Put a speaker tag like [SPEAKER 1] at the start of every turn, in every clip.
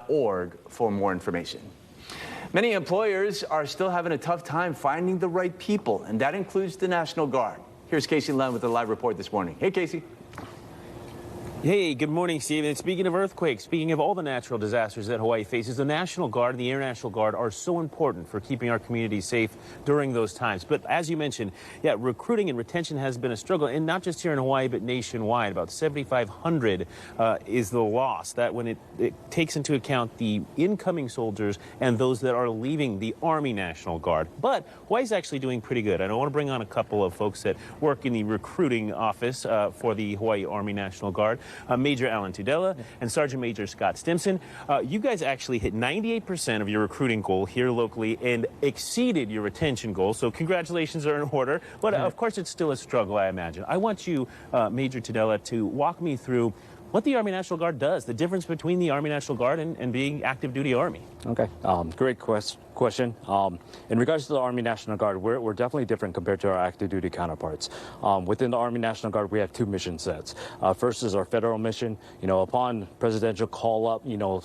[SPEAKER 1] bf80.org for more information. Many employers are still having a tough time finding the right people, and that includes the National Guard. Here's Casey Lund with a live report this morning. Hey, Casey.
[SPEAKER 2] Hey, good morning, Steve. And speaking of earthquakes, speaking of all the natural disasters that Hawaii faces, the National Guard and the Air National Guard are so important for keeping our communities safe during those times. But as you mentioned, yeah, recruiting and retention has been a struggle, and not just here in Hawaii, but nationwide. About 7,500 is the loss. That when it takes into account the incoming soldiers and those that are leaving the Army National Guard. But Hawaii's actually doing pretty good. I want to bring on a couple of folks that work in the recruiting office for the Hawaii Army National Guard. Major Alan Tudela and Sergeant Major Scott Stimson. You guys actually hit 98% of your recruiting goal here locally and exceeded your retention goal, so congratulations are in order. But of course, it's still a struggle, I imagine. I want you, Major Tudela, to walk me through what the Army National Guard does, the difference between the Army National Guard and being active duty Army.
[SPEAKER 3] Okay, great question. In regards to the Army National Guard, we're definitely different compared to our active duty counterparts. Within the Army National Guard, we have two mission sets. First is our federal mission. Upon presidential call up,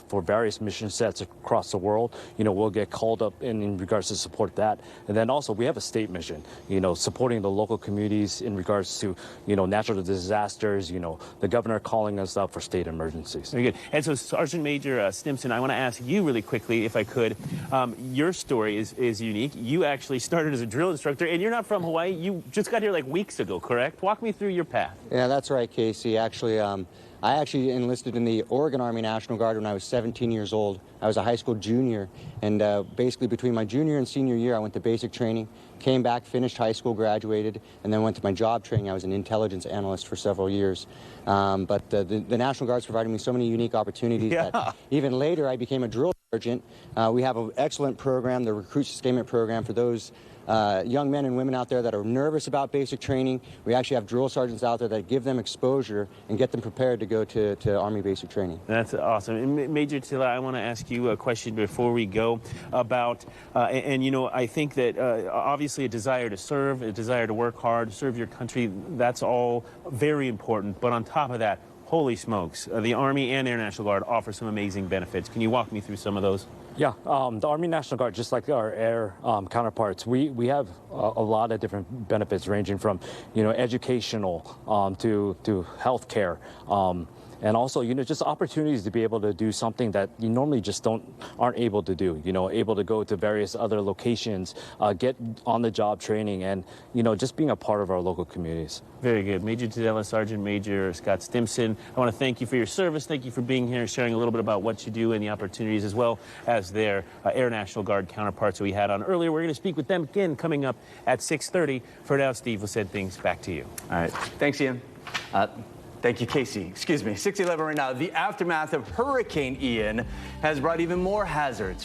[SPEAKER 3] for various mission sets across the world, we'll get called up in regards to support that. And then also we have a state mission, supporting the local communities in regards to, natural disasters, the governor calling us up for state emergencies.
[SPEAKER 2] Very good. And so Sergeant Major Stimson, I want to ask you really quickly, if I could, your story is unique. You actually started as a drill instructor, and you're not from Hawaii. You just got here like weeks ago, correct? Walk me through your path.
[SPEAKER 4] Yeah, that's right, Casey. Actually, I actually enlisted in the Oregon Army National Guard when I was 17 years old. I was a high school junior, and basically between my junior and senior year, I went to basic training, came back, finished high school, graduated, and then went to my job training. I was an intelligence analyst for several years. But the National Guard's provided me so many unique opportunities that even later I became a drill sergeant. We have an excellent program, the Recruit Sustainment Program, for those young men and women out there that are nervous about basic training. We actually have drill sergeants out there that give them exposure and get them prepared to go to Army basic training.
[SPEAKER 2] That's awesome. And Major Tila, I want to ask you a question before we go about, I think that obviously a desire to serve, a desire to work hard, serve your country, that's all very important. But on top of that, holy smokes, the Army and Air National Guard offer some amazing benefits. Can you walk me through some of those?
[SPEAKER 3] Yeah, the Army National Guard, just like our air counterparts, we have a lot of different benefits ranging from, educational to health care. And also, just opportunities to be able to do something that you normally just aren't able to do. Able to go to various other locations, get on-the-job training, and just being a part of our local communities.
[SPEAKER 2] Very good, Major Tudela, Sergeant Major Scott Stimson. I want to thank you for your service. Thank you for being here, sharing a little bit about what you do and the opportunities, as well as their Air National Guard counterparts that we had on earlier. We're going to speak with them again coming up at 6:30. For now, Steve, we'll send things back to you.
[SPEAKER 1] All right, thanks, Ian. Thank you, Casey. Excuse me. 6:11 right now. The aftermath of Hurricane Ian has brought even more hazards.